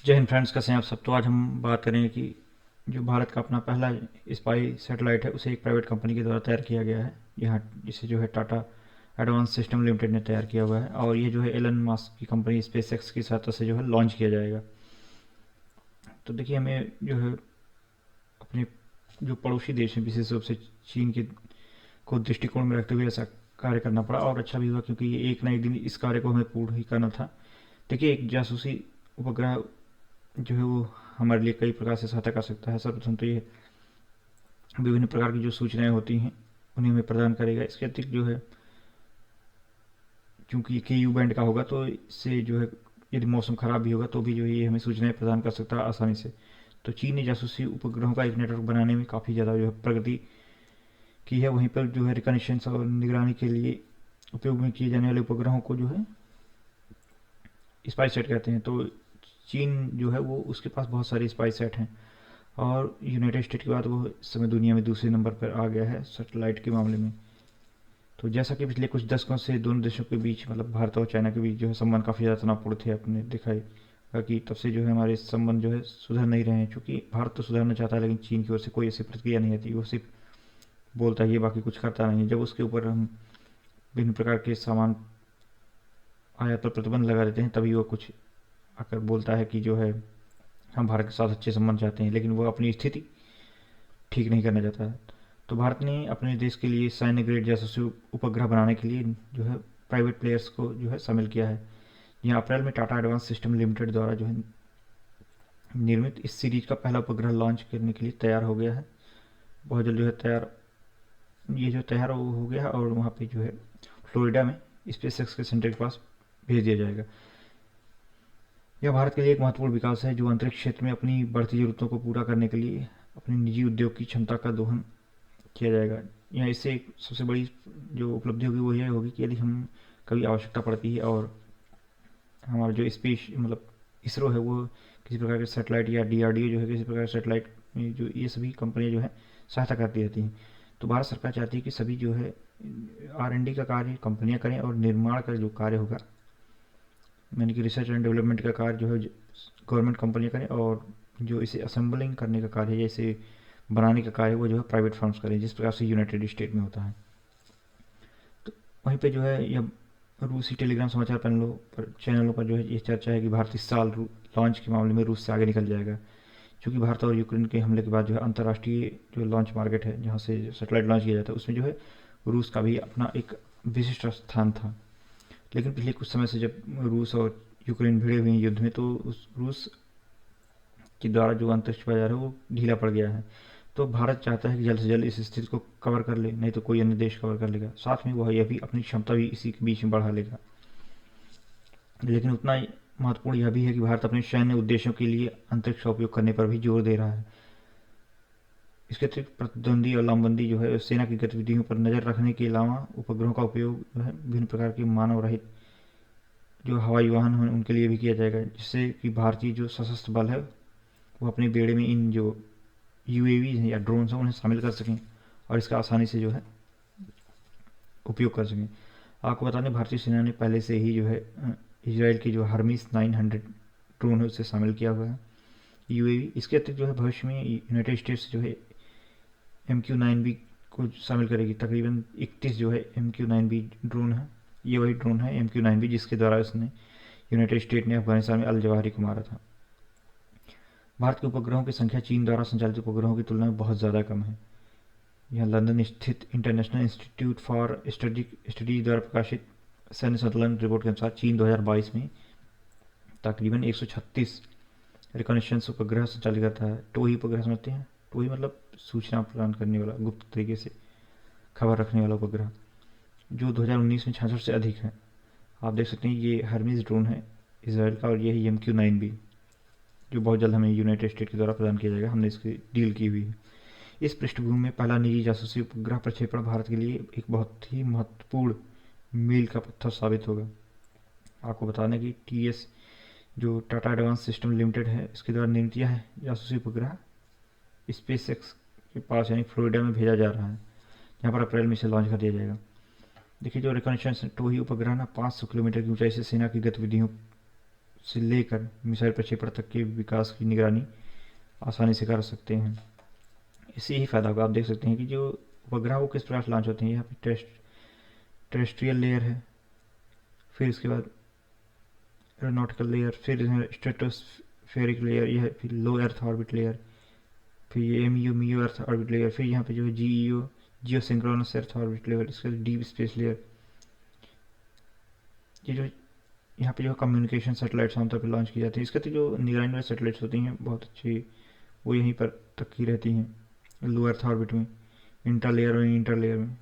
जय हिंद फ्रेंड्स, कैसे हैं आप सब। तो आज हम बात करेंगे कि जो भारत का अपना पहला स्पाई सैटेलाइट है उसे एक प्राइवेट कंपनी के द्वारा तैयार किया गया है। यहाँ इसे जो है टाटा एडवांस सिस्टम लिमिटेड ने तैयार किया हुआ है और ये जो है एलन मस्क की कंपनी स्पेस एक्स की सहायता से जो है लॉन्च किया जाएगा। तो देखिए, हमें जो है अपने जो पड़ोसी देश हैं, विशेष रूप से चीन के को दृष्टिकोण में रखते हुए ऐसा कार्य करना पड़ा और अच्छा भी हुआ, क्योंकि ये एक ना एक दिन इस कार्य को हमें पूर्ण ही करना था। देखिए, एक जासूसी उपग्रह जो है वो हमारे लिए कई प्रकार से सहायता कर सकता है। सर्वप्रथम तो ये विभिन्न प्रकार की जो सूचनाएं होती हैं उन्हें हमें प्रदान करेगा। इसके अतिरिक्त जो है, चूंकि ये के यू बैंड का होगा तो इससे जो है यदि मौसम खराब भी होगा तो भी जो है ये हमें सूचनाएं प्रदान कर सकता है आसानी से। तो चीन ने जासूसी उपग्रहों का एक नेटवर्क बनाने में काफ़ी ज़्यादा जो है प्रगति की है। वहीं पर जो है रिकनेक्शन और निगरानी के लिए उपयोग में किए जाने वाले उपग्रहों को जो है स्पाई सेट कहते हैं। तो चीन जो है वो उसके पास बहुत सारे स्पाई सेट हैं और यूनाइटेड स्टेट के बाद वो इस समय दुनिया में दूसरे नंबर पर आ गया है सैटेलाइट के मामले में। तो जैसा कि पिछले कुछ दशकों से दोनों देशों के बीच, मतलब भारत और चाइना के बीच जो है संबंध काफ़ी ज़्यादा तनावपूर्ण थे, आपने देखा है कि तब से जो है हमारे संबंध जो है सुधर नहीं रहे हैं। चूँकि भारत तो सुधरना चाहता है लेकिन चीन की ओर से कोई ऐसी प्रतिक्रिया नहीं आती। वो सिर्फ बोलता ही है, बाकी कुछ करता नहीं है। जब उसके ऊपर हम विभिन्न प्रकार के सामान आयात पर प्रतिबंध लगा देते हैं तभी वो कुछ आकर बोलता है कि जो है हम भारत के साथ अच्छे संबंध चाहते हैं, लेकिन वो अपनी स्थिति ठीक नहीं करना चाहता है। तो भारत ने अपने देश के लिए सैन्य ग्रेड जासूसी उपग्रह बनाने के लिए जो है प्राइवेट प्लेयर्स को जो है शामिल किया है। यहाँ अप्रैल में टाटा एडवांस सिस्टम लिमिटेड द्वारा जो है निर्मित इस सीरीज का पहला उपग्रह लॉन्च करने के लिए तैयार हो गया है। बहुत जल्द जो है ये जो तैयार हो गया है और वहाँ पे जो है फ्लोरिडा में स्पेस एक्स के सेंटर के पास भेज दिया जाएगा। यह भारत के लिए एक महत्वपूर्ण विकास है जो अंतरिक्ष क्षेत्र में अपनी बढ़ती जरूरतों को पूरा करने के लिए अपने निजी उद्योग की क्षमता का दोहन किया जाएगा। यहाँ इससे एक सबसे बड़ी जो उपलब्धि होगी वो यह होगी कि यदि हम कभी आवश्यकता पड़ती है और हमारा जो स्पेस मतलब इसरो है वो किसी प्रकार के सेटेलाइट या डीआरडीओ जो है किसी प्रकार के सेटेलाइट में जो ये सभी कंपनियां जो है सहायता करती रहती हैं। तो भारत सरकार चाहती है कि सभी जो है R&D का कार्य कंपनियां करें और निर्माण का जो कार्य होगा, यानी कि रिसर्च एंड डेवलपमेंट का कार्य जो है गवर्नमेंट कंपनियां करें और जो इसे असेंबलिंग करने का कार्य है, जैसे बनाने का कार्य वो जो है प्राइवेट फर्म्स करें, जिस प्रकार से यूनाइटेड स्टेट में होता है। तो वहीं पे जो है यह रूसी टेलीग्राम समाचार चैनलों पर जो है ये चर्चा है कि भारत इस साल लॉन्च के मामले में रूस से आगे निकल जाएगा। क्योंकि भारत और यूक्रेन के हमले के बाद जो है अंतर्राष्ट्रीय जो लॉन्च मार्केट है जहाँ से सेटेलाइट लॉन्च किया जाता है उसमें जो है रूस का भी अपना एक विशिष्ट स्थान था। लेकिन पिछले कुछ समय से जब रूस और यूक्रेन भिड़े हुए हैं युद्ध में, तो उस रूस के द्वारा जो अंतरिक्ष बाजार है वो ढीला पड़ गया है। तो भारत चाहता है कि जल्द से जल्द इस स्थिति को कवर कर ले, नहीं तो कोई अन्य देश कवर कर लेगा। साथ में वह यह भी अपनी क्षमता भी इसी के बीच में बढ़ा लेगा। लेकिन उतना ही महत्वपूर्ण यह भी है कि भारत अपने सैन्य उद्देश्यों के लिए अंतरिक्ष का उपयोग करने पर भी जोर दे रहा है। इसके अतिरिक्त प्रतिद्वंदी और लामबंदी जो है सेना की गतिविधियों पर नजर रखने के अलावा उपग्रहों का उपयोग जो है विभिन्न प्रकार के मानव रहित जो हवाई वाहन हैं उनके लिए भी किया जाएगा, जिससे कि भारतीय जो सशस्त्र बल है वो अपने बेड़े में इन जो यूएवी हैं या ड्रोन हैं उन्हें शामिल कर सकें और इसका आसानी से जो है उपयोग कर सकें। आपको बता दें, भारतीय सेना ने पहले से ही जो है इसराइल की जो हर्मिस 900 ड्रोन है उसे शामिल किया हुआ है यूएवी। इसके अतिरिक्त जो है भविष्य में यूनाइटेड स्टेट्स जो है MQ-9B को शामिल करेगी। तकरीबन 31 जो है MQ-9B ड्रोन है। ये वही ड्रोन है MQ-9B जिसके द्वारा उसने यूनाइटेड स्टेट ने अफगानिस्तान में अल जवाहिरी को मारा था। भारत के उपग्रहों की संख्या चीन द्वारा संचालित उपग्रहों की तुलना में बहुत ज़्यादा कम है। यह लंदन स्थित international institute for strategic studies द्वारा प्रकाशित सैन्य संतुलन रिपोर्ट के अनुसार चीन 2022 में तकरीबन 136 रिकॉनेसेंस उपग्रह संचालित करता है। टोही उपग्रह समझते हैं, टोही मतलब सूचना प्रदान करने वाला, गुप्त तरीके से खबर रखने वाला उपग्रह, जो 2019 में 66 से अधिक है। आप देख सकते हैं ये हर्मिस ड्रोन है इसराइल का और ये है MQ-9B जो बहुत जल्द हमें यूनाइटेड स्टेट के द्वारा प्रदान किया जाएगा। हमने इसकी डील की हुई है। इस पृष्ठभूमि में पहला निजी जासूसी उपग्रह प्रक्षेपण भारत के लिए एक बहुत ही महत्वपूर्ण मील का पत्थर साबित होगा। आपको बता दें कि TS जो टाटा एडवांस सिस्टम लिमिटेड है इसके द्वारा निर्मित यह जासूसी उपग्रह स्पेस एक्स के पास यानी फ्लोरिडा में भेजा जा रहा है, जहाँ पर अप्रैल में इसे लॉन्च कर दिया जाएगा। देखिए, जो रिकॉनेसेंस टोही उपग्रह ना 500 किलोमीटर की ऊंचाई से सेना की गतिविधियों से लेकर मिसाइल प्रक्षेपण तक के विकास की निगरानी आसानी से कर सकते हैं। इससे यही फ़ायदा होगा। आप देख सकते हैं कि जो उपग्रह वो किस प्रकार से लॉन्च होते हैं। यहाँ पे टेरेस्ट्रियल लेयर है, फिर इसके बाद एरोनॉटिकल लेयर, फिर स्ट्रेटोस्फेरिक लेयर, यह फिर लो अर्थ ऑर्बिट लेयर, फिर ये एमईओ मियो अर्थ ऑर्बिट लेयर, फिर यहाँ पे जो है जीईओ जियो सिंक्रोनस अर्थ ऑर्बिट लेयर, इसका डीप स्पेस लेयर। ये जो यहाँ पे जो कम्युनिकेशन सैटेलाइट्स आमतौर पर लॉन्च की जाती है, इसके तो जो निगरानी वाली सैटेलाइट्स होती हैं बहुत अच्छी, वो यहीं पर तक की रहती हैं लो अर्थ ऑर्बिट में, इंटर लेयर में।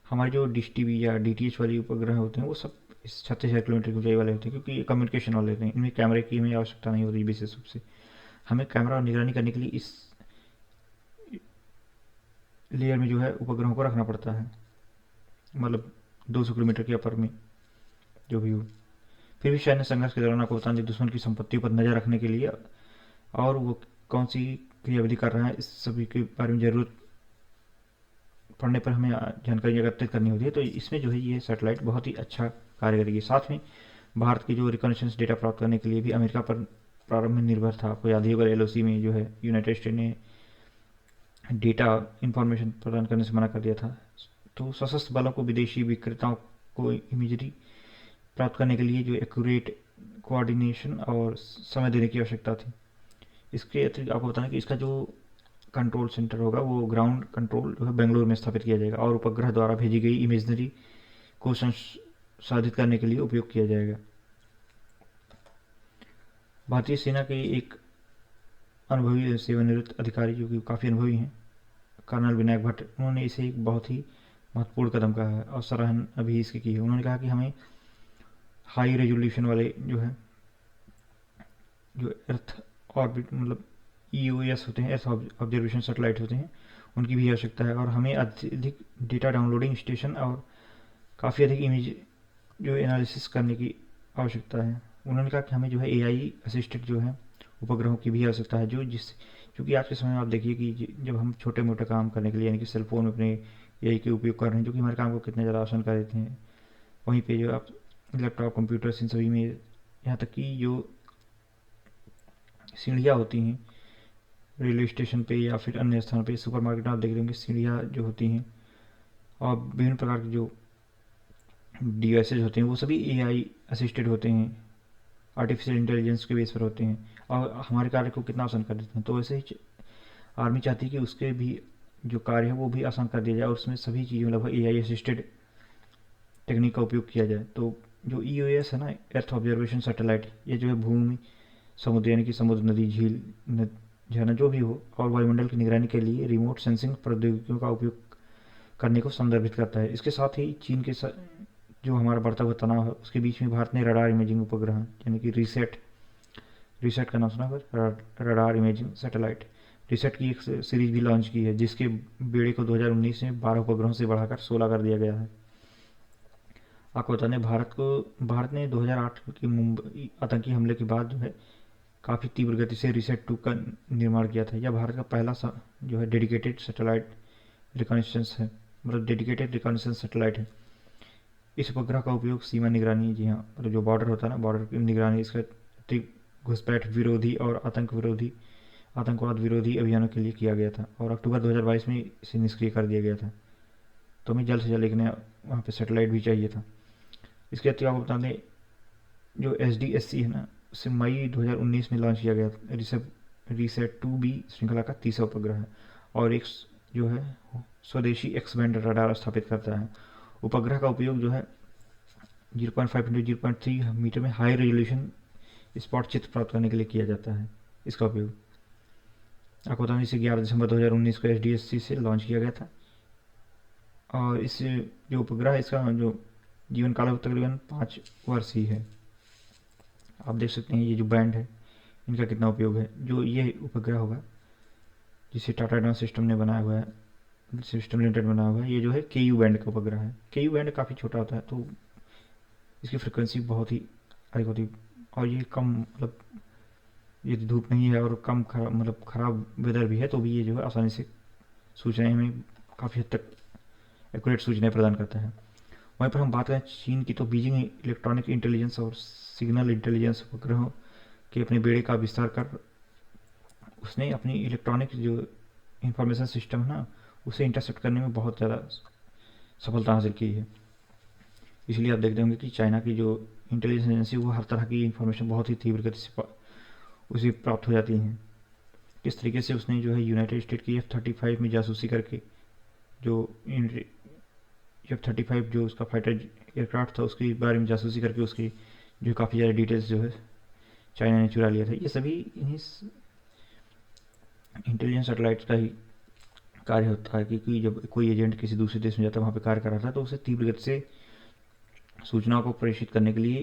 हमारे जो डिश टीवी या डीटीएच वाली उपग्रह होते हैं वो सब इस 36,000 किलोमीटर की ऊंचाई वाले होते हैं, क्योंकि ये कम्युनिकेशन वाले होते हैं। इनमें कैमरे की हमें आवश्यकता नहीं होती विशेष रूप से। हमें कैमरा और निगरानी करने के लिए इस लेयर में जो है उपग्रहों को रखना पड़ता है, मतलब 200 किलोमीटर के अपर में जो भी हो। फिर भी सैन्य संघर्ष के दौरान आपको बता दें, दुश्मन की संपत्तियों पर नजर रखने के लिए और वो कौन सी क्रियाविधि कर रहा है, इस सभी के बारे में ज़रूरत पड़ने पर हमें जानकारी एकत्रित करनी होती है। तो इसमें जो है ये सैटेलाइट बहुत ही अच्छा कार्य करेगी। साथ में भारत की जो रिकॉनेसेंस डेटा प्राप्त करने के लिए भी अमेरिका पर प्रारंभ में निर्भर था। आपको याद ही होगा एलओसी में जो है यूनाइटेड स्टेट ने डेटा इंफॉर्मेशन प्रदान करने से मना कर दिया था। तो सशस्त्र बलों को विदेशी विक्रेताओं को इमेजरी प्राप्त करने के लिए जो एक्यूरेट कोऑर्डिनेशन और समय देने की आवश्यकता थी। इसके अतिरिक्त आपको बताना कि इसका जो कंट्रोल सेंटर होगा वो ग्राउंड कंट्रोल जो है बेंगलुरु में स्थापित किया जाएगा और उपग्रह द्वारा भेजी गई इमेजरी को संसाधित करने के लिए उपयोग किया जाएगा। भारतीय सेना के एक अनुभवी सेवानिवृत्त अधिकारी जो कि काफ़ी अनुभवी हैं, कर्नल विनायक भट्ट, उन्होंने इसे एक बहुत ही महत्वपूर्ण कदम कहा है और सराहना अभी इसकी की है। उन्होंने कहा कि हमें हाई रेजोल्यूशन वाले जो है जो अर्थ ऑर्बिट मतलब ईओएस होते हैं, अर्थ ऑब्जर्वेशन सैटेलाइट होते हैं, उनकी भी आवश्यकता है। और हमें अधिक डेटा डाउनलोडिंग स्टेशन और काफ़ी अधिक इमेज जो एनालिसिस करने की आवश्यकता है। उन्होंने कहा कि हमें जो है एआई असिस्टेड जो है उपग्रहों की भी आवश्यकता है, क्योंकि आज के समय में आप देखिए कि जब हम छोटे मोटे काम करने के लिए यानी कि सेलफोन में अपने एआई के उपयोग कर रहे हैं, जो कि हमारे काम को कितने ज़्यादा आसान कर देते हैं, वहीं पे जो आप लैपटॉप कंप्यूटर्स इन सभी में, यहाँ तक कि जो सीढ़ियाँ होती हैं रेलवे स्टेशन पे या फिर अन्य स्थान पे, सुपरमार्केट में आप देख होंगे सीढ़ियाँ जो होती हैं और विभिन्न प्रकार के जो डिवाइसेज होते हैं वो सभी एआई असिस्टेड होते हैं, आर्टिफिशियल इंटेलिजेंस के बेस पर होते हैं और हमारे कार्य को कितना आसान कर देते हैं। तो वैसे ही आर्मी चाहती है कि उसके भी जो कार्य है वो भी आसान कर दिया जाए और उसमें सभी चीज़ों लगभग एआई असिस्टेड टेक्निक का उपयोग किया जाए। तो जो ईओएस है ना, अर्थ ऑब्जर्वेशन सैटेलाइट, ये जो है भूमि, समुद्र यानी कि समुद्र, नदी, झील, झरना जो भी हो और वायुमंडल की निगरानी के लिए रिमोट सेंसिंग प्रौद्योगिकियों का उपयोग करने को संदर्भित करता है। इसके साथ ही चीन के जो हमारा बढ़ता हुआ तनाव है उसके बीच में भारत ने रडार इमेजिंग उपग्रह यानी कि रीसेट का नाम सुना है, रडार इमेजिंग सैटेलाइट रीसेट की एक सीरीज भी लॉन्च की है, जिसके बेड़े को 2019 में 12 उपग्रहों से बढ़ाकर 16 कर दिया गया है। आपको बता दें भारत ने 2008 के मुंबई आतंकी हमले के बाद जो है काफ़ी तीव्र गति से रीसेट 2 का निर्माण किया था। यह भारत का पहला जो है डेडिकेटेड सैटेलाइट रिकॉनेसेंस है, मतलब डेडिकेटेड रिकॉनेसेंस सैटेलाइट है। इस उपग्रह का उपयोग सीमा निगरानी, जी हाँ, मतलब जो बॉर्डर होता है ना, बॉर्डर की निगरानी, इसका घुसपैठ विरोधी और आतंकवाद विरोधी अभियानों के लिए किया गया था और अक्टूबर 2022 में इसे निष्क्रिय कर दिया गया था। तो हमें जल्द से जल्द एक नया वहाँ पे सैटेलाइट भी चाहिए था। इसके अतिरिक्त आपको बता दें जो SDSC है ना, उसे मई 2019 में लॉन्च किया गया। रीसेट 2B श्रृंखला का तीसरा उपग्रह है और एक जो है स्वदेशी एक्स बैंड रडार स्थापित करता है। उपग्रह का उपयोग जो है 0.5 × 0.3 मीटर में हाई रेजोल्यूशन स्पॉट चित्र प्राप्त करने के लिए किया जाता है। इसका उपयोग आपको बता दें इसे 11 दिसंबर 2019 को SDSC से लॉन्च किया गया था और इस जो उपग्रह है इसका जो जीवन काल तकरीबन 5 वर्ष ही है। आप देख सकते हैं ये जो बैंड है इनका कितना उपयोग है। जो ये उपग्रह होगा जिसे टाटा एडवांस सिस्टम ने बनाया हुआ है, सिस्टम लिमिटेड बनाया हुआ है, ये जो है KU बैंड का उपग्रह है। KU बैंड काफ़ी छोटा होता है तो इसकी फ्रिक्वेंसी बहुत ही अधिक होती है और ये कम, मतलब यदि धूप नहीं है और कम मतलब ख़राब वेदर भी है तो भी ये जो है आसानी से सूचनाएं हमें काफ़ी हद तक एक्यूरेट सूचनाएं प्रदान करता है। वहीं पर हम बात करें चीन की, तो बीजिंग इलेक्ट्रॉनिक इंटेलिजेंस और सिग्नल इंटेलिजेंस उपग्रहों के अपने बेड़े का विस्तार कर उसने अपनी इलेक्ट्रॉनिक जो इंफॉर्मेशन सिस्टम है ना, उसे इंटरसेप्ट करने में बहुत ज़्यादा सफलता हासिल की है। इसलिए आप देखते होंगे कि चाइना की जो इंटेलिजेंस एजेंसी, वो हर तरह की इंफॉर्मेशन बहुत ही तीव्र गति से उसे प्राप्त हो जाती हैं। किस तरीके से उसने जो है यूनाइटेड स्टेट की F-35 में जासूसी करके, जो F-35 जो उसका फाइटर एयरक्राफ्ट था, उसके बारे में जासूसी करके उसकी जो काफ़ी ज़्यादा डिटेल्स जो है चाइना ने चुरा लिया था। ये सभी इन्हीं इंटेलिजेंस सैटेलाइट का ही कार्य होता है, क्योंकि जब कोई एजेंट किसी दूसरे देश में जाता है, वहाँ पे कार्य कर रहा था, तो उसे तीव्र गति से सूचनाओं को प्रेषित करने के लिए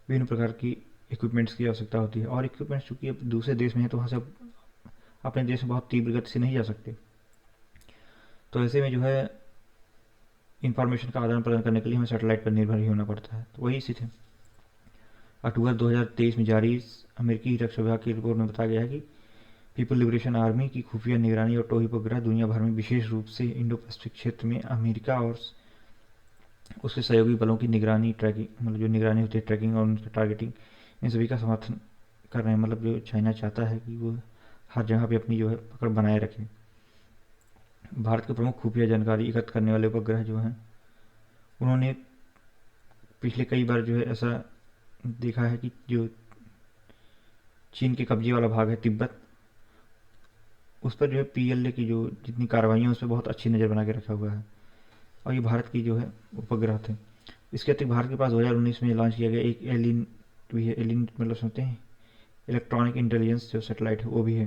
विभिन्न प्रकार की इक्विपमेंट्स की आवश्यकता होती है। और इक्विपमेंट्स चूँकि अब दूसरे देश में है, तो वहाँ से अपने देश में बहुत तीव्र गति से नहीं जा सकते। तो ऐसे में जो है इंफॉर्मेशन का आदान प्रदान करने के लिए हमें सैटेलाइट पर निर्भर ही होना पड़ता है। तो वही स्थिति है। अक्टूबर 2023 में जारी अमेरिकी रक्षा विभाग की रिपोर्ट में बताया गया है कि पीपल लिबरेशन आर्मी की खुफिया निगरानी और टोही उपग्रह दुनिया भर में, विशेष रूप से इंडो पैसिफिक क्षेत्र में अमेरिका और उसके सहयोगी बलों की निगरानी, ट्रैकिंग, मतलब जो निगरानी होती है, ट्रैकिंग और उनकी टारगेटिंग, इन सभी का समर्थन कर रहे हैं। मतलब जो चाइना चाहता है कि वो हर जगह पे अपनी जो है पकड़ बनाए रखे। भारत के प्रमुख खुफिया जानकारी एकत्र करने वाले उपग्रह जो हैं, उन्होंने पिछले कई बार जो है ऐसा देखा है कि जो चीन के कब्जे वाला भाग है तिब्बत, उस पर जो है PLA की जो जितनी कार्रवाई उस पर बहुत अच्छी नज़र बना के रखा हुआ है। और ये भारत की जो है उपग्रह थे। इसके अतिरिक्त भारत के पास 2019 में लॉन्च किया गया एक एलिन भी है। एलिन मतलब सुनते हैं, इलेक्ट्रॉनिक इंटेलिजेंस जो सैटेलाइट है वो भी है,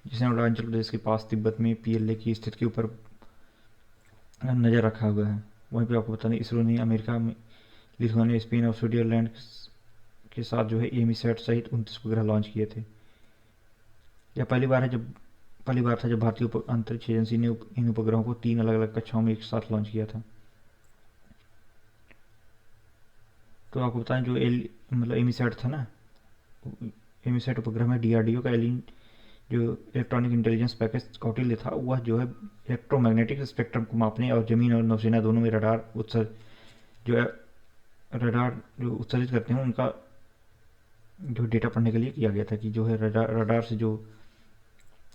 जिसने अरुणाचल प्रदेश के पास तिब्बत में PLA की स्थिति के ऊपर नज़र रखा हुआ है। वहीं पर आपको बता दें, इसरो ने अमेरिका में, लिथुआनिया, स्पेन और स्विट्जरलैंड के साथ जो है एमीसैट सहित 29 उपग्रह लॉन्च किए थे। यह पहली बार था जब भारतीय अंतरिक्ष एजेंसी ने इन उपग्रहों को 3 अलग अलग कक्षाओं में एक साथ लॉन्च किया था। तो आपको बताएं, जो मतलब एमीसैट था ना, एमीसैट उपग्रह में DRDO का एलिन जो इलेक्ट्रॉनिक इंटेलिजेंस पैकेज कौटिल्य था, वह जो है इलेक्ट्रोमैग्नेटिक स्पेक्ट्रम को मापने और जमीन और नौसेना दोनों में रडार जो उत्सर्जित करते हैं उनका जो डेटा पढ़ने के लिए किया गया था, कि जो है रडार से जो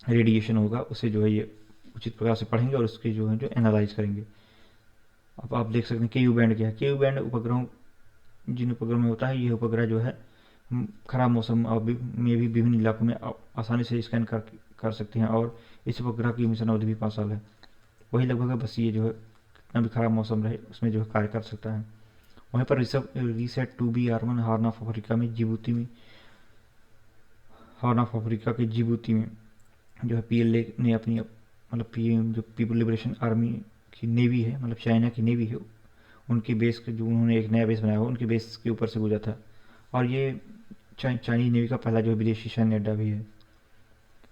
रेडिएशन होगा उसे जो है ये उचित प्रकार से पढ़ेंगे और उसके जो है जो एनालाइज करेंगे। अब आप देख सकते हैं KU बैंड क्या है। KU बैंड उपग्रहों, जिन उपग्रहों में होता है, ये उपग्रह जो है खराब मौसम में भी विभिन्न इलाकों में आसानी से स्कैन कर सकते हैं, और इस उपग्रह की मिशन अवधि भी 5 साल है। वही लगभग है, बस ये जो है कितना भी खराब मौसम रहे उसमें जो है कार्य कर सकता है। वहीं पर reset 2B-R1 horn of Africa के जिबूती में जो है PLA ने अपनी, मतलब जो पीपल लिबरेशन आर्मी की नेवी है, मतलब चाइना की नेवी है, उनके बेस के जो उन्होंने एक नया बेस बनाया हुआ, उनके बेस के ऊपर से गुजरा था। और ये चाइनीज नेवी का पहला जो है विदेशी सैन्य अड्डा भी है।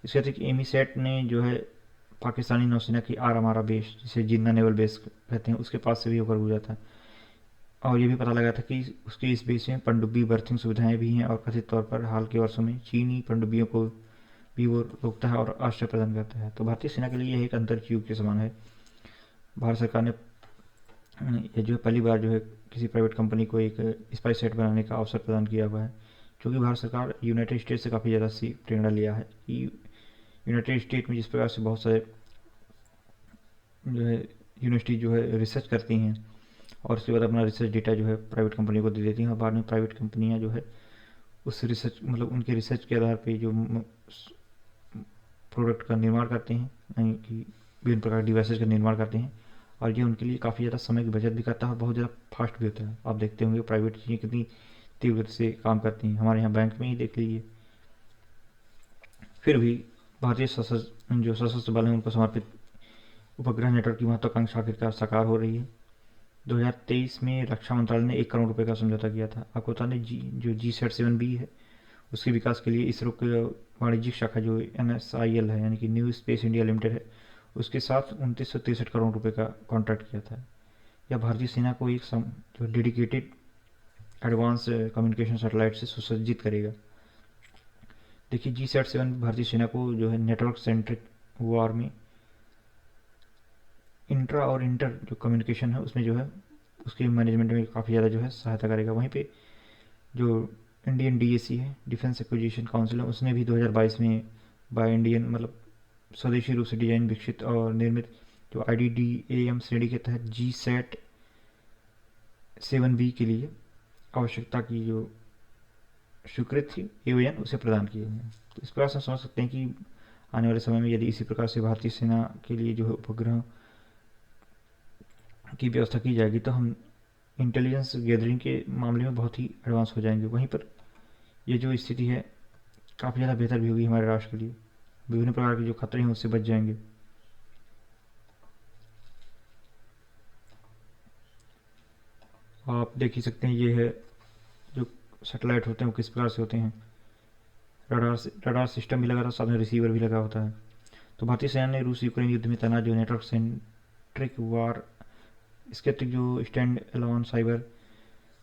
इसके अतिरिक्त एमीसैट ने जो है पाकिस्तानी नौसेना की आरामारा बेस, जिसे जिन्ना नेवल बेस कहते हैं, उसके पास से भी होकर गुजरा था। और ये भी पता लगा था कि उसके इस बेस में पनडुब्बी बर्थिंग सुविधाएं भी हैं, और कथित तौर पर हाल के वर्षों में चीनी पनडुब्बियों को भी वो रोकता है और आश्रय प्रदान करता है। तो भारतीय सेना के लिए यह एक अंतरिक्ष युग के समान है। भारत सरकार ने ये जो है पहली बार जो है किसी प्राइवेट कंपनी को एक स्पाइस सेट बनाने का अवसर प्रदान किया हुआ है, क्योंकि भारत सरकार यूनाइटेड स्टेट से काफ़ी ज़्यादा सी प्रेरणा लिया है। कि यूनाइटेड स्टेट में जिस प्रकार से बहुत सारे जो है यूनिवर्सिटी जो है रिसर्च करती हैं, और उसके बाद अपना रिसर्च डेटा जो है प्राइवेट कंपनी को दे देती हैं, और बाद में प्राइवेट कंपनियां जो है उस रिसर्च, मतलब उनके रिसर्च के आधार पे जो प्रोडक्ट का निर्माण करते हैं, यानी कि विभिन्न प्रकार के डिवाइसेज का निर्माण करते हैं, और ये उनके लिए काफ़ी ज़्यादा समय की बचत भी करता है और बहुत ज़्यादा फास्ट भी होता है। आप देखते होंगे प्राइवेट चीज़ें कितनी तीव्र गति से काम करती हैं, हमारे यहाँ बैंक में ही देख लीजिए। फिर भी भारतीय सशस्त्र बल है, उनको समर्पित उपग्रह नेटवर्क की महत्वाकांक्षा आखिरकार साकार हो रही है। 2023 में रक्षा मंत्रालय ने 1 करोड़ रुपए का समझौता किया था। आपको बता दें, जो GSAT-7B है, उसके विकास के लिए इसरो की वाणिज्यिक शाखा जो NSIL है, यानी कि न्यू स्पेस इंडिया लिमिटेड है, उसके साथ 2963 करोड़ रुपए का कॉन्ट्रैक्ट किया था। यह भारतीय सेना को एक जो डेडिकेटेड एडवांस कम्युनिकेशन सैटेलाइट से सुसज्जित करेगा। देखिए, GSAT-7 भारतीय सेना को जो है नेटवर्क सेंट्रिक वॉर में इंट्रा और इंटर जो कम्युनिकेशन है उसमें जो है उसके मैनेजमेंट में काफ़ी ज़्यादा जो है सहायता करेगा। वहीं पे जो इंडियन डीएसी है, डिफेंस एक्विजिशन काउंसिल है, उसने भी 2022 में बाय इंडियन मतलब स्वदेशी रूप से डिजाइन विकसित और निर्मित जो IDDAM श्रेणी के तहत GSAT-7B के लिए आवश्यकता की जो स्वीकृत थी AON उसे प्रदान किए हैं। तो इस प्रकार से समझ सकते हैं कि आने वाले समय में यदि इसी प्रकार से भारतीय सेना के लिए जो है उपग्रह की व्यवस्था की जाएगी तो हम इंटेलिजेंस गैदरिंग के मामले में बहुत ही एडवांस हो जाएंगे। वहीं पर ये जो स्थिति है काफ़ी ज़्यादा बेहतर भी होगी हमारे राष्ट्र के लिए, विभिन्न प्रकार के जो खतरे हैं उससे बच जाएंगे। आप देख ही सकते हैं ये है जो सैटेलाइट होते हैं वो किस प्रकार से होते हैं। रडार सिस्टम भी लगा था, साथ में रिसीवर भी लगा होता है। तो भारतीय सेना ने रूस यूक्रेन युद्ध में तैनात जो नेटवर्क सेंट्रिक वार, इसके अतिरिक्त जो स्टैंड एलोन साइबर,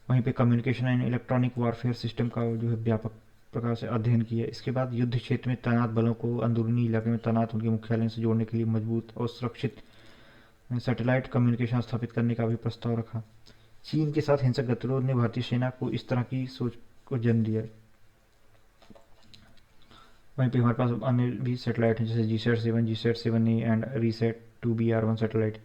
वहीं पे communication and electronic warfare system का जो है व्यापक प्रकार से अध्ययन किया। इसके बाद युद्ध क्षेत्र में तैनात बलों को अंदरूनी इलाके में तैनात उनके मुख्यालय से जोड़ने के लिए मजबूत और सुरक्षित सैटेलाइट कम्युनिकेशन स्थापित करने का भी प्रस्ताव रखा। चीन के साथ हिंसक गतिरोध ने भारतीय सेना को इस तरह की सोच को जन्म दिया। वहीं पे हमारे पास अन्य भी सैटेलाइट हैं जैसे GSAT-7, GSAT-7A and RESAT-2B-R1 satellite.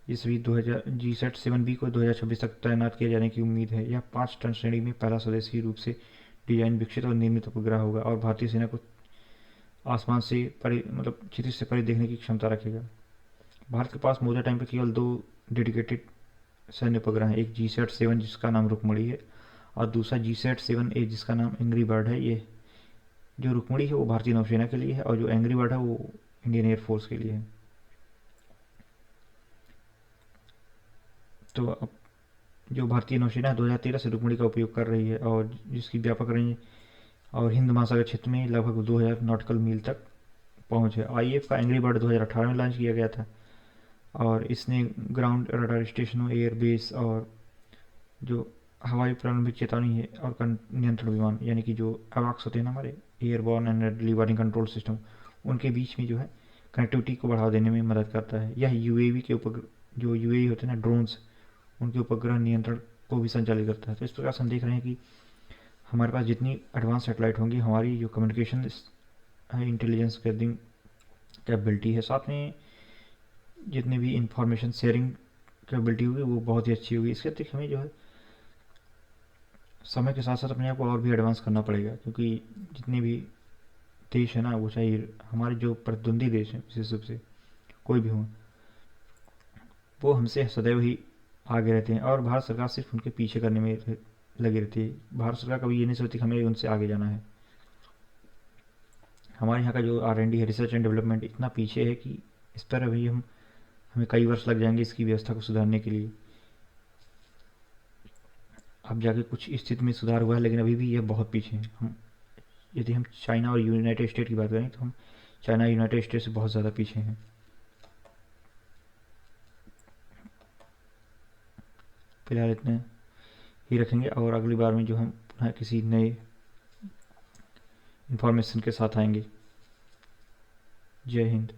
इस भी 2000 GSAT-7B को 2026 तक तैनात किए जाने की उम्मीद है। यह 5 टन श्रेणी में पहला स्वदेशी रूप से डिजाइन विकसित और निर्मित उपग्रह होगा और भारतीय सेना को आसमान से परे मतलब क्षितिज से परे देखने की क्षमता रखेगा। भारत के पास मौजूदा टाइम पर केवल 2 डेडिकेटेड सैन्य उपग्रह हैं, एक GSAT-7 जिसका नाम रुक्मणी है और दूसरा GSAT-7A जिसका नाम एंग्री बर्ड है। ये जो रुक्मणी है वो भारतीय नौसेना के लिए है और जो एंग्री बर्ड है वो इंडियन एयरफोर्स के लिए है। तो अब जो भारतीय नौसेना 2013 से रुक्मणी का उपयोग कर रही है और जिसकी व्यापक रेंज और हिंद महासागर क्षेत्र में लगभग 2000 नॉटिकल मील तक पहुंच है। IAF का एंग्री बर्ड 2018 में लॉन्च किया गया था और इसने ग्राउंड रडार स्टेशनों, एयरबेस और जो हवाई प्रारंभिक चेतावनी है और नियंत्रण विमान यानी कि जो अवाक्स होते हैं ना हमारे airborne and early warning control system, उनके बीच में जो है कनेक्टिविटी को बढ़ावा देने में मदद करता है। यह UAV के उपग्रह जो UAV होते हैं ना ड्रोन्स, उनके उपग्रह नियंत्रण को भी संचालित करता है। तो इस प्रकार से हम देख रहे हैं कि हमारे पास जितनी एडवांस सैटेलाइट होंगी हमारी जो कम्युनिकेशन इंटेलिजेंस गैदरिंग कैपेबिलिटी है, साथ में जितनी भी इंफॉर्मेशन शेयरिंग कैपेबिलिटी होगी वो बहुत ही अच्छी होगी। इसके अतिरिक्त हमें जो है समय के साथ साथ अपने आप को और भी एडवांस करना पड़ेगा क्योंकि जितने भी देश है ना वो चाहे हमारे जो प्रतिद्वंदी देश हैं विशेष रूप से कोई भी हो वो हमसे सदैव ही आगे रहते हैं और भारत सरकार सिर्फ उनके पीछे करने में लगी रहती है। भारत सरकार कभी ये नहीं सोचती कि हमें उनसे आगे जाना है। हमारे यहाँ का जो R&D है, रिसर्च एंड डेवलपमेंट, इतना पीछे है कि इस पर अभी हमें कई वर्ष लग जाएंगे इसकी व्यवस्था को सुधारने के लिए। अब जाके कुछ स्थिति में सुधार हुआ है लेकिन अभी भी यह बहुत पीछे है। यदि हम चाइना और यूनाइटेड स्टेट की बात करें तो हम चाइना यूनाइटेड स्टेट से बहुत ज़्यादा पीछे हैं। फिलहाल इतने ही रखेंगे और अगली बार में जो हम पुनः किसी नए इन्फॉर्मेशन के साथ आएंगे। जय हिंद।